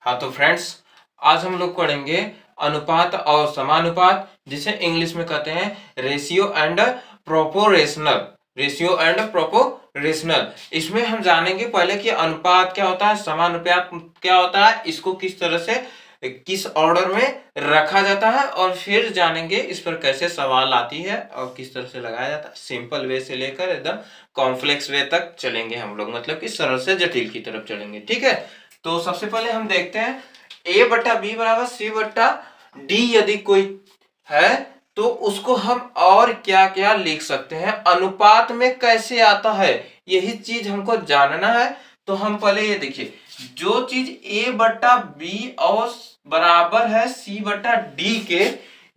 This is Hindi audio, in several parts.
हाँ तो फ्रेंड्स, आज हम लोग पढ़ेंगे अनुपात और समानुपात, जिसे इंग्लिश में कहते हैं ratio and proportional. Ratio and proportional. इसमें हम जानेंगे पहले कि अनुपात क्या होता है, समानुपात क्या होता है, इसको किस तरह से किस ऑर्डर में रखा जाता है, और फिर जानेंगे इस पर कैसे सवाल आती है और किस तरह से लगाया जाता है। सिंपल वे से लेकर एकदम कॉम्प्लेक्स वे तक चलेंगे हम लोग, मतलब कि सरल से जटिल की तरफ चलेंगे। ठीक है, तो सबसे पहले हम देखते हैं a बटा बी बराबर सी बटा डी यदि कोई है तो उसको हम और क्या क्या लिख सकते हैं, अनुपात में कैसे आता है, यही चीज हमको जानना है। तो हम पहले ये देखिए, जो चीज a बटा बी और बराबर है सी बटा डी के,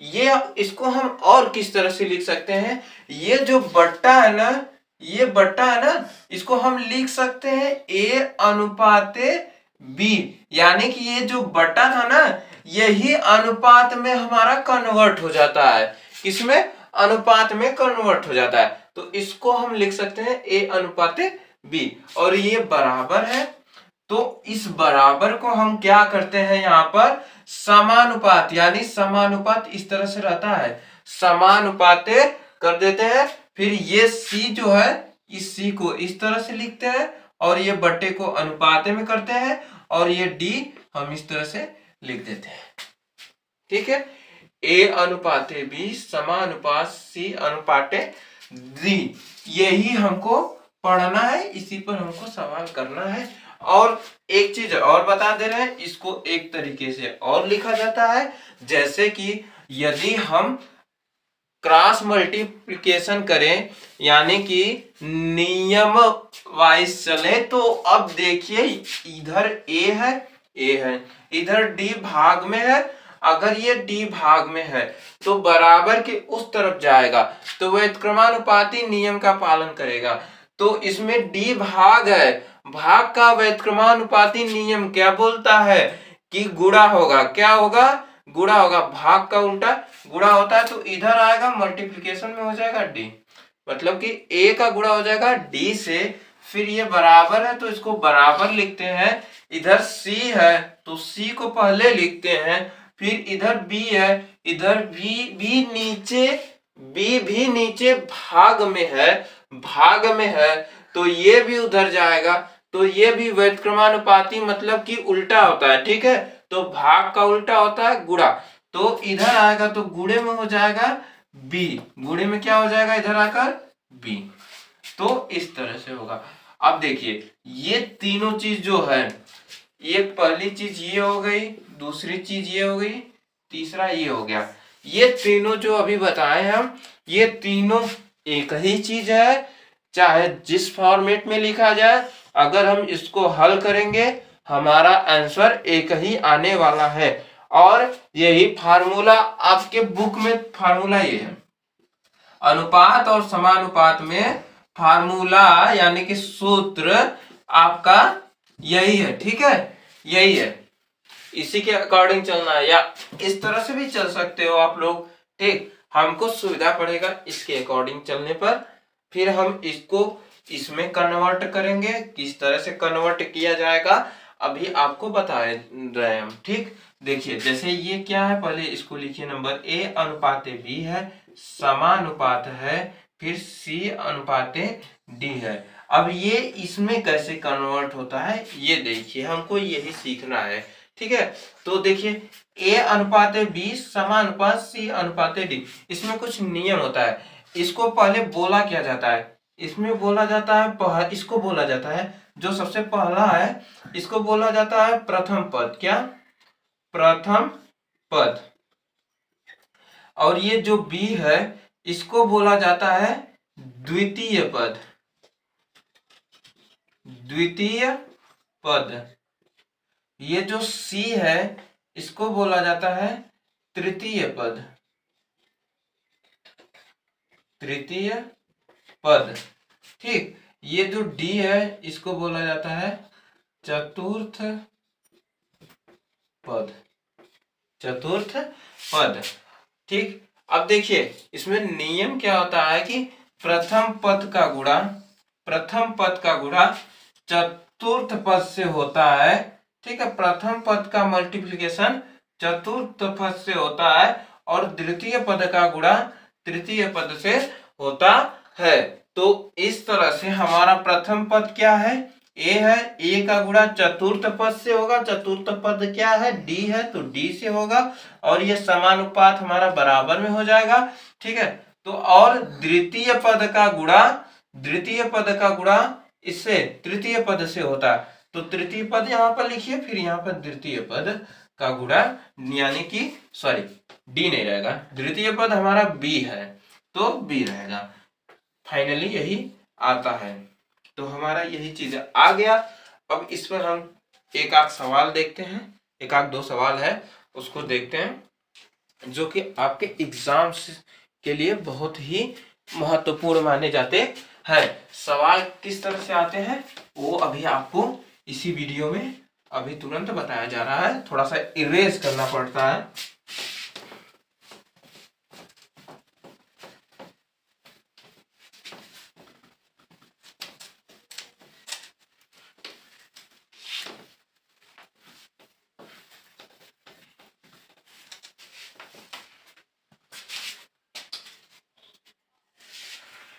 ये इसको हम और किस तरह से लिख सकते हैं। ये जो बट्टा है ना, ये बट्टा है ना, इसको हम लिख सकते हैं a अनुपाते बी, यानी कि ये जो बटा था ना, यही अनुपात में हमारा कन्वर्ट हो जाता है। किसमें? अनुपात में कन्वर्ट हो जाता है। तो इसको हम लिख सकते हैं a अनुपाते बी, और ये बराबर है। तो इस बराबर को हम क्या करते हैं, यहां पर समानुपात, यानी समानुपात इस तरह से रहता है, समानुपाते कर देते हैं। फिर ये c जो है, इस c को इस तरह से लिखते हैं, और ये बट्टे को अनुपाते में करते हैं, और ये d हम इस तरह से लिख देते हैं। ठीक है, a अनुपाते b समानुपात c अनुपाते d, यही हमको पढ़ना है, इसी पर हमको सवाल करना है। और एक चीज और बता दे रहे हैं, इसको एक तरीके से और लिखा जाता है, जैसे कि यदि हम क्रॉस मल्टीप्लिकेशन करें, यानी कि नियम वाइज चले, तो अब देखिए इधर a है, इधर d भाग में है। अगर ये d भाग में है तो बराबर के उस तरफ जाएगा, तो वह व्युत्क्रमानुपाती नियम का पालन करेगा। तो इसमें d भाग है, भाग का व्युत्क्रमानुपाती नियम क्या बोलता है कि गुणा होगा। क्या होगा? गुणा होगा। भाग का उल्टा गुणा होता है, तो इधर आएगा मल्टीप्लिकेशन में हो जाएगा d, मतलब कि a का गुणा हो जाएगा d से। फिर ये बराबर है, तो इसको बराबर लिखते हैं। इधर c है तो c को पहले लिखते हैं, फिर इधर b है, इधर b भी नीचे भाग में है, तो ये भी उधर जाएगा, तो ये भी व्युत्क्रमानुपाती मतलब कि उल्टा होता है। ठीक है, तो भाग का उल्टा होता है गुणा, तो इधर आएगा तो गुणे में हो जाएगा b, गुणे में क्या हो जाएगा इधर आकर b। तो इस तरह से होगा। अब देखिए ये तीनों चीज जो है, ये पहली चीज ये हो गई, दूसरी चीज ये हो गई, तीसरा ये हो गया। ये तीनों जो अभी बताए हम, ये तीनों एक ही चीज है, चाहे जिस फॉर्मेट में लिखा जाए। अगर हम इसको हल करेंगे, हमारा आंसर एक ही आने वाला है। और यही फार्मूला आपके बुक में, फार्मूला ये है अनुपात और समानुपात में, फार्मूला यानी कि सूत्र आपका यही है। ठीक है, यही है, इसी के अकॉर्डिंग चलना है, या इस तरह से भी चल सकते हो आप लोग। ठीक, हमको सुविधा पड़ेगा इसके अकॉर्डिंग चलने पर। फिर हम इसको इसमें कन्वर्ट करेंगे, किस तरह से कन्वर्ट किया जाएगा अभी आपको बता रहे हैं हम। ठीक, देखिए जैसे ये क्या है, पहले इसको लिखिए, नंबर a अनुपाते b है, समानुपात है, फिर c अनुपाते d है। अब ये इसमें कैसे कन्वर्ट होता है, ये देखिए, हमको यही सीखना है। ठीक है, तो देखिए a अनुपाते b समानुपात c अनुपाते d, इसमें कुछ नियम होता है। इसको पहले बोला क्या जाता है, इसमें बोला जाता है, इसको बोला जाता है, जो सबसे पहला है इसको बोला जाता है प्रथम पद। क्या? प्रथम पद। और ये जो b है इसको बोला जाता है द्वितीय पद, द्वितीय पद। ये जो c है इसको बोला जाता है तृतीय पद, तृतीय पद। ठीक, ये जो d है इसको बोला जाता है चतुर्थ पद, चतुर्थ पद। ठीक, अब देखिए इसमें नियम क्या होता है कि प्रथम पद का गुणा, प्रथम पद का गुणा चतुर्थ पद से होता है, ठीक है, प्रथम पद का मल्टीप्लिकेशन चतुर्थ पद से होता है और द्वितीय पद का गुणा तृतीय पद से होता है। तो इस तरह से हमारा प्रथम पद क्या है, ए है, ए का गुणा चतुर्थ पद से होगा, चतुर्थ पद क्या है, डी है, तो डी से होगा और ये समानुपात हमारा बराबर में हो जाएगा। ठीक है, तो और द्वितीय पद का गुणा, द्वितीय पद का गुणा इससे तृतीय पद से होता है, तो तृतीय पद यहाँ पर लिखिए, फिर यहाँ पर द्वितीय पद का गुणा, यानी कि सॉरी डी नहीं रहेगा, द्वितीय पद हमारा बी है तो बी रहेगा। फाइनली यही आता है, तो हमारा यही चीज आ गया। अब इस पर हम एक आध सवाल देखते हैं, एक आध दो सवाल है उसको देखते हैं जो कि आपके एग्जाम्स के लिए बहुत ही महत्वपूर्ण माने जाते हैं। सवाल किस तरह से आते हैं वो अभी आपको इसी वीडियो में अभी तुरंत बताया जा रहा है, थोड़ा सा इरेज करना पड़ता है।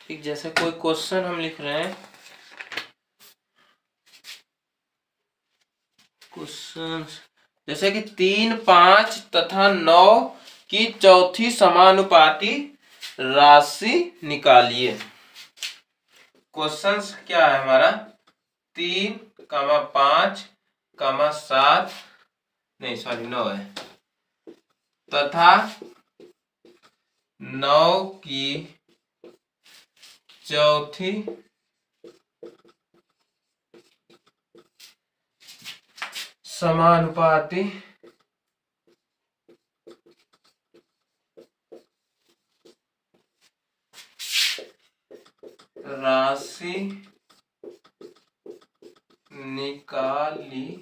ठीक, जैसे कोई क्वेश्चन हम लिख रहे हैं, क्वेश्चन जैसे कि 3, 5 तथा 9 की चौथी समानुपाती राशि निकालिए। क्वेश्चन क्या है हमारा, 3, 5, 7 नहीं सॉरी 9 है, तथा 9 की चौथी समानुपाती राशि निकालिए।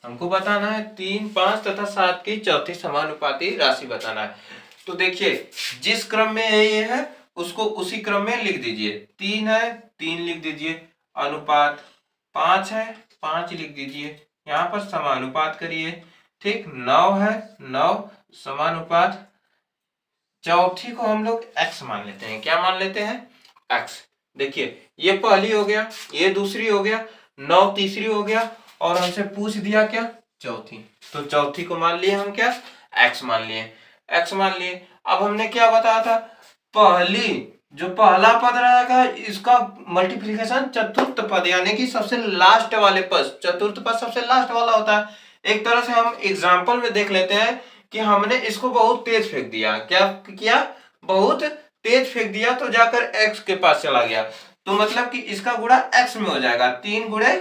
हमको बताना है 3, 5 तथा 7 की चौथी समानुपाती राशि बताना है। तो देखिए जिस क्रम में ये है उसको उसी क्रम में लिख दीजिए। 3 है 3 लिख दीजिए, अनुपात 5 है 5 लिख दीजिए, यहाँ पर समानुपात करिए। ठीक, 9 है 9 समानुपात, चौथी को हम लोग x मान लेते हैं। क्या मान लेते हैं, x। देखिए ये पहली हो गया, ये दूसरी हो गया, 9 तीसरी हो गया और हमसे पूछ दिया क्या, चौथी, तो चौथी को मान लिए हम क्या, x मान लिए, x मान लिए। अब हमने क्या बताया था, पहली जो पहला पद रहेगा इसका मल्टीप्लिकेशन चतुर्थ पद यानी कि सबसे लास्ट वाले पद, चतुर्थ पद सबसे लास्ट वाला होता है। एक तरह से हम एग्जाम्पल में देख लेते हैं कि हमने इसको बहुत तेज फेंक दिया, क्या किया, बहुत तेज फेंक दिया तो जाकर x के पास चला गया, तो मतलब कि इसका गुणा x में हो जाएगा, 3 गुणे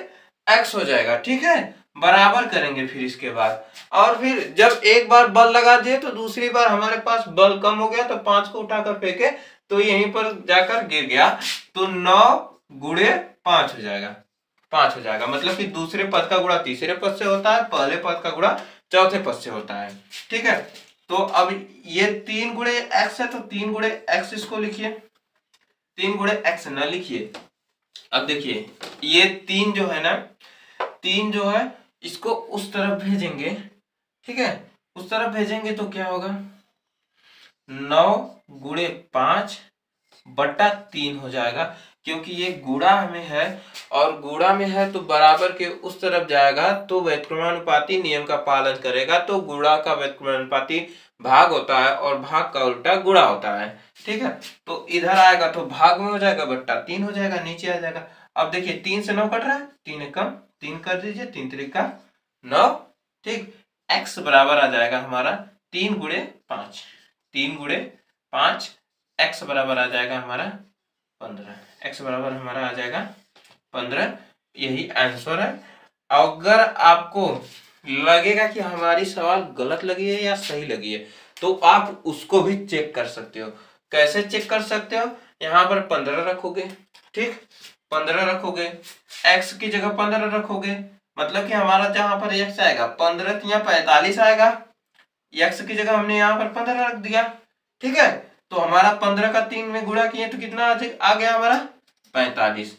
x हो जाएगा। ठीक है, बराबर करेंगे फिर इसके बाद, और फिर जब एक बार बल लगा दिए तो दूसरी बार हमारे पास बल कम हो गया तो 5 को उठाकर फेंके तो यहीं पर जाकर गिर गया, तो 9 गुणे 5 हो जाएगा, 5 हो जाएगा। मतलब कि दूसरे पद का गुणा तीसरे पद से होता है, पहले पद का गुणा चौथे पद से होता है। ठीक है, तो अब ये 3 गुणे x है तो 3 गुणे x इसको लिखिए, 3 गुणे x न लिखिए। अब देखिए ये 3 जो है ना, 3 जो है इसको उस तरफ भेजेंगे। ठीक है, उस तरफ भेजेंगे तो क्या होगा, 9 गुणे 5 बटा 3 हो जाएगा, क्योंकि ये गुणा में है और गुणा में है तो बराबर के उस तरफ जाएगा तो व्युत्क्रमानुपाती नियम का पालन करेगा, तो गुणा का व्युत्क्रमानुपाती भाग होता है और भाग का उल्टा गुणा होता है। ठीक है, तो इधर आएगा तो भाग में हो जाएगा, बट्टा 3 हो जाएगा, नीचे आ जाएगा। अब देखिए 3 से 9 कट रहा है, 3 कम 3 कर दीजिए, 3 3 9। ठीक, x बराबर आ जाएगा हमारा 3 गुणे 5, 3 गुणे 5, x बराबर आ जाएगा हमारा 15, x बराबर हमारा आ जाएगा 15। यही आंसर है। अगर आपको लगेगा कि हमारी सवाल गलत लगी है या सही लगी है तो आप उसको भी चेक कर सकते हो। कैसे चेक कर सकते हो, यहाँ पर 15 रखोगे, ठीक 15 रखोगे, x की जगह 15 रखोगे, मतलब कि हमारा जहां पर x आएगा 15 या 45 आएगा, x की जगह हमने यहाँ पर 15 रख दिया। ठीक है, तो हमारा 15 का 3 में गुणा किए तो कितना आ गया हमारा 45।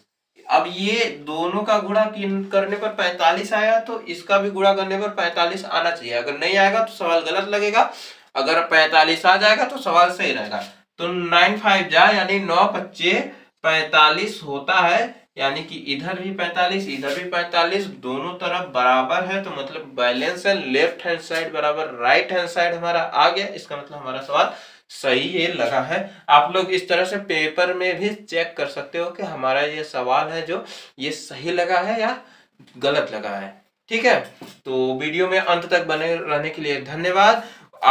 अब ये दोनों का गुणा करने पर 45 आया, तो इसका भी गुणा करने पर 45 आना चाहिए। अगर नहीं आएगा तो सवाल गलत लगेगा, अगर 45 आ जाएगा तो सवाल सही रहेगा। तो 9 5 जा यानी 9 25 45 होता है, यानी कि इधर भी 45 इधर भी 45, दोनों तरफ बराबर है, तो मतलब बैलेंस है। लेफ्ट हैंड साइड बराबर राइट हैंड साइड हमारा आ गया, इसका मतलब हमारा सवाल सही ये लगा है। आप लोग इस तरह से पेपर में भी चेक कर सकते हो कि हमारा ये सवाल है जो ये सही लगा है या गलत लगा है। ठीक है, तो वीडियो में अंत तक बने रहने के लिए धन्यवाद।